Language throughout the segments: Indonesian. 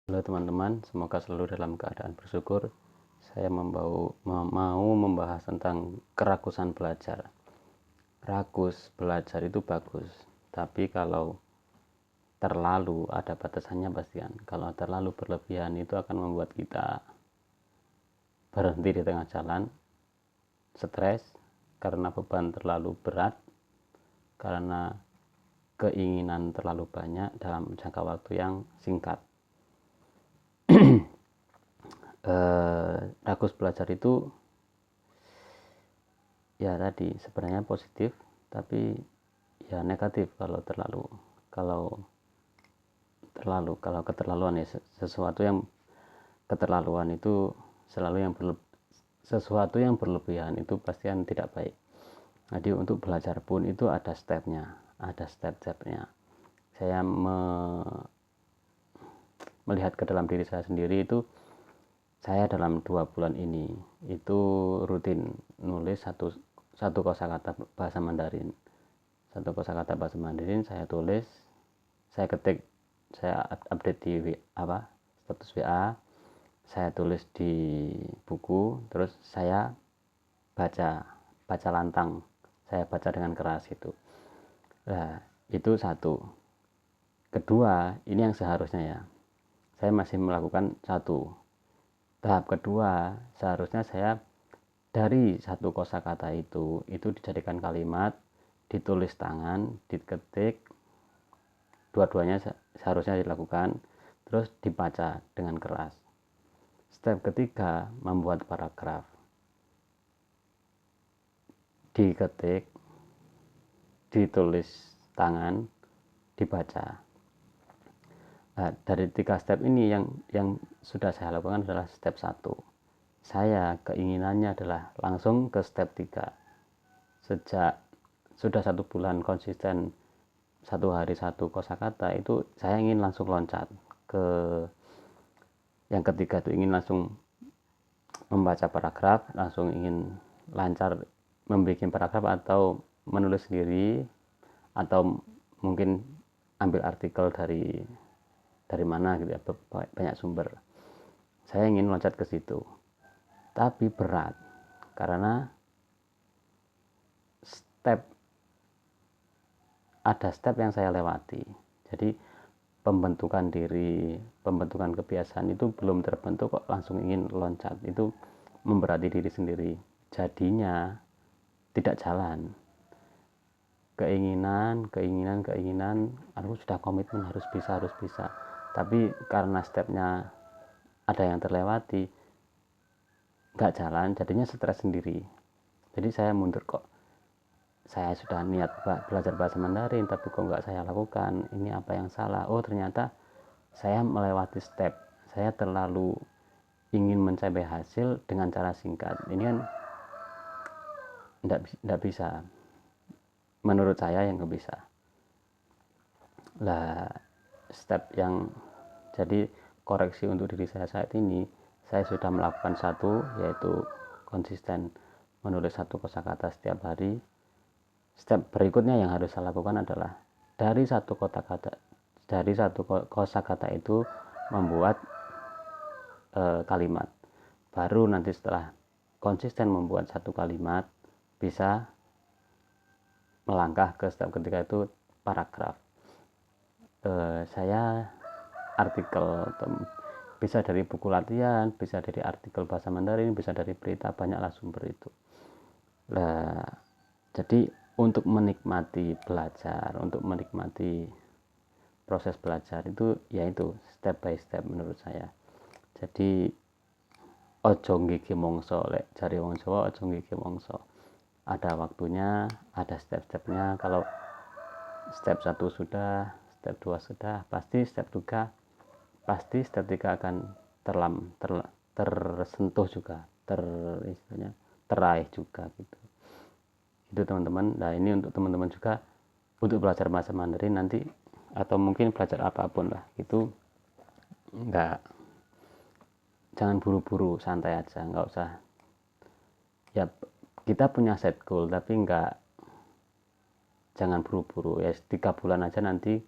Halo teman-teman, semoga selalu dalam keadaan bersyukur. Saya mau membahas tentang kerakusan belajar. Rakus belajar itu bagus, tapi kalau terlalu ada batasannya pastikan. Kalau terlalu berlebihan itu akan membuat kita berhenti di tengah jalan, stres karena beban terlalu berat, karena keinginan terlalu banyak dalam jangka waktu yang singkat. Rakus belajar itu ya tadi sebenarnya positif, tapi ya negatif kalau keterlaluan ya, sesuatu yang keterlaluan itu sesuatu yang berlebihan itu pasti tidak baik. Jadi untuk belajar pun itu ada step-stepnya. Saya melihat ke dalam diri saya sendiri itu, saya dalam 2 bulan ini itu rutin nulis satu kosakata bahasa Mandarin. Saya tulis, saya ketik, saya update di status WA, saya tulis di buku, terus saya baca lantang, saya baca dengan keras itu. Nah, itu satu. Kedua, ini yang seharusnya ya, saya masih melakukan satu. Tahap kedua, seharusnya saya dari satu kosakata itu dijadikan kalimat, ditulis tangan, diketik, dua-duanya seharusnya dilakukan, terus dibaca dengan keras. Step ketiga, membuat paragraf, diketik, ditulis tangan, dibaca. Nah, dari 3 step ini yang sudah saya lakukan adalah step 1. Saya keinginannya adalah langsung ke step 3. Sejak sudah 1 bulan konsisten 1 hari 1 kosakata itu, saya ingin langsung loncat ke yang ketiga, itu ingin langsung membaca paragraf, langsung ingin lancar membuat paragraf atau menulis sendiri, atau mungkin ambil artikel dari mana gitu ya, banyak sumber. Saya ingin loncat ke situ, tapi berat karena ada step yang saya lewati. Jadi pembentukan kebiasaan itu belum terbentuk kok langsung ingin loncat, itu memberati diri sendiri, jadinya tidak jalan. Keinginan, aku sudah komitmen harus bisa, tapi karena stepnya ada yang terlewati, nggak jalan, jadinya stres sendiri. Jadi saya mundur, kok saya sudah niat belajar bahasa Mandarin tapi kok nggak saya lakukan, ini apa yang salah? Oh, ternyata saya melewati step, saya terlalu ingin mencapai hasil dengan cara singkat. Ini kan nggak bisa, menurut saya yang nggak bisa lah. Step yang jadi koreksi untuk diri saya saat ini, saya sudah melakukan satu, yaitu konsisten menulis satu kosakata setiap hari. Step berikutnya yang harus saya lakukan adalah dari satu kosakata itu membuat kalimat. Baru nanti setelah konsisten membuat satu kalimat, bisa melangkah ke step ketiga, itu paragraf. Saya artikel bisa dari buku latihan, bisa dari artikel bahasa Mandarin, bisa dari berita, banyaklah sumber itu. Nah, jadi untuk menikmati belajar, untuk menikmati proses belajar itu, yaitu step by step menurut saya. Jadi ojo nggige mongso, lek jare wong Jawa, ojo nggige mongso. Ada waktunya, ada step-stepnya. Kalau step 1 sudah, step 2 sudah, pasti step 3 akan tersentuh juga, teraih juga gitu. Itu teman-teman. Nah, ini untuk teman-teman juga, untuk belajar bahasa Mandarin nanti, atau mungkin belajar apapun lah, itu jangan buru-buru, santai aja, nggak usah ya, kita punya set goal tapi jangan buru-buru ya. 3 bulan aja nanti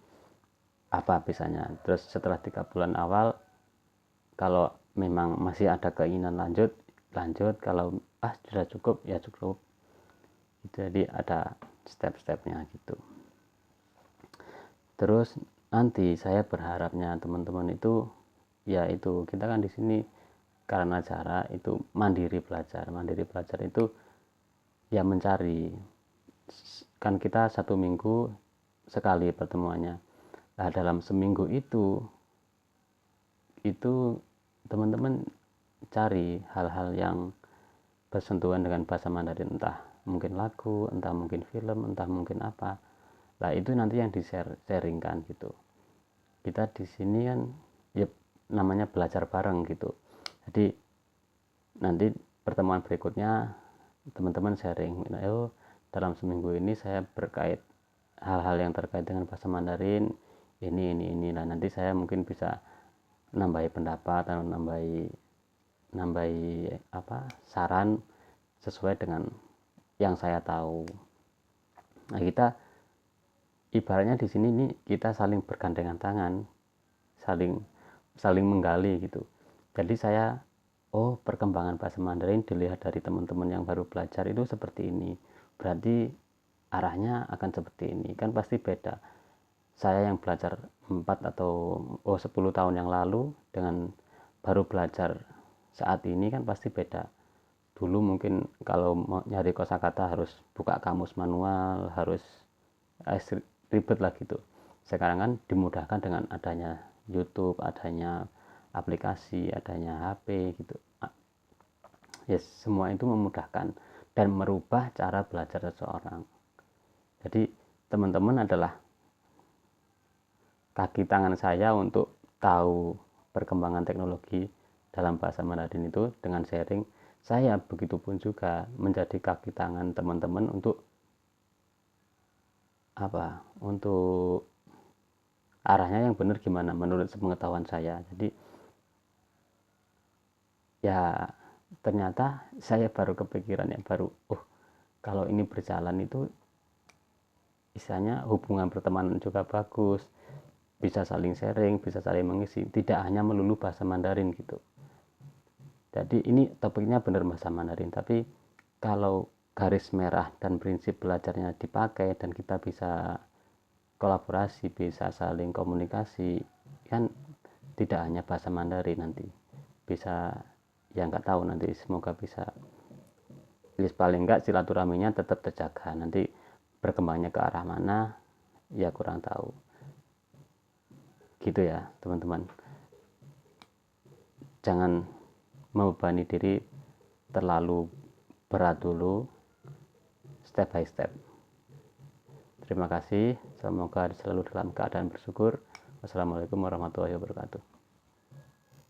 apa bisanya. Terus setelah 3 bulan awal Kalau memang masih ada keinginan lanjut, kalau sudah cukup ya cukup. Jadi ada step-stepnya gitu. Terus nanti saya berharapnya teman-teman itu, ya itu kita kan di sini karena cara itu mandiri belajar itu ya mencari, kan kita 1 minggu sekali pertemuannya. Nah dalam seminggu itu teman-teman cari hal-hal yang bersentuhan dengan bahasa Mandarin, entah mungkin lagu, entah mungkin film, entah mungkin apa. Nah itu nanti yang di-sharingkan gitu. Kita di sini kan ya namanya belajar bareng gitu. Jadi nanti pertemuan berikutnya teman-teman sharing, dalam seminggu ini saya berkait hal-hal yang terkait dengan bahasa Mandarin ini. Nah nanti saya mungkin bisa nambahi pendapat atau nambahi saran sesuai dengan yang saya tahu. Nah kita ibaratnya di sini nih kita saling bergandengan tangan, saling menggali gitu. Jadi saya perkembangan bahasa Mandarin dilihat dari teman-teman yang baru belajar itu seperti ini, berarti arahnya akan seperti ini, kan pasti beda. Saya yang belajar 4 atau 10 tahun yang lalu dengan baru belajar saat ini kan pasti beda. Dulu mungkin kalau mau nyari kosakata harus buka kamus manual, harus ribet lah gitu. Sekarang kan dimudahkan dengan adanya YouTube, adanya aplikasi, adanya HP gitu. Ya semua itu memudahkan dan merubah cara belajar seseorang. Jadi teman-teman adalah kaki tangan saya untuk tahu perkembangan teknologi dalam bahasa Mandarin itu dengan sharing. Saya begitupun juga menjadi kaki tangan teman-teman untuk untuk arahnya yang benar gimana menurut sepengetahuan saya. Jadi ya ternyata saya baru kepikiran ya, kalau ini berjalan itu istilahnya hubungan pertemanan juga bagus, bisa saling sharing, bisa saling mengisi, tidak hanya melulu bahasa Mandarin gitu. Jadi ini topiknya benar bahasa Mandarin, tapi kalau garis merah dan prinsip belajarnya dipakai dan kita bisa kolaborasi, bisa saling komunikasi, kan tidak hanya bahasa Mandarin, nanti bisa ya nggak tahu, nanti semoga bisa, paling nggak silaturahminya tetap terjaga. Nanti berkembangnya ke arah mana ya kurang tahu gitu ya teman-teman. Jangan membebani diri terlalu berat dulu, step by step. Terima kasih, semoga selalu dalam keadaan bersyukur. Wassalamualaikum warahmatullahi wabarakatuh.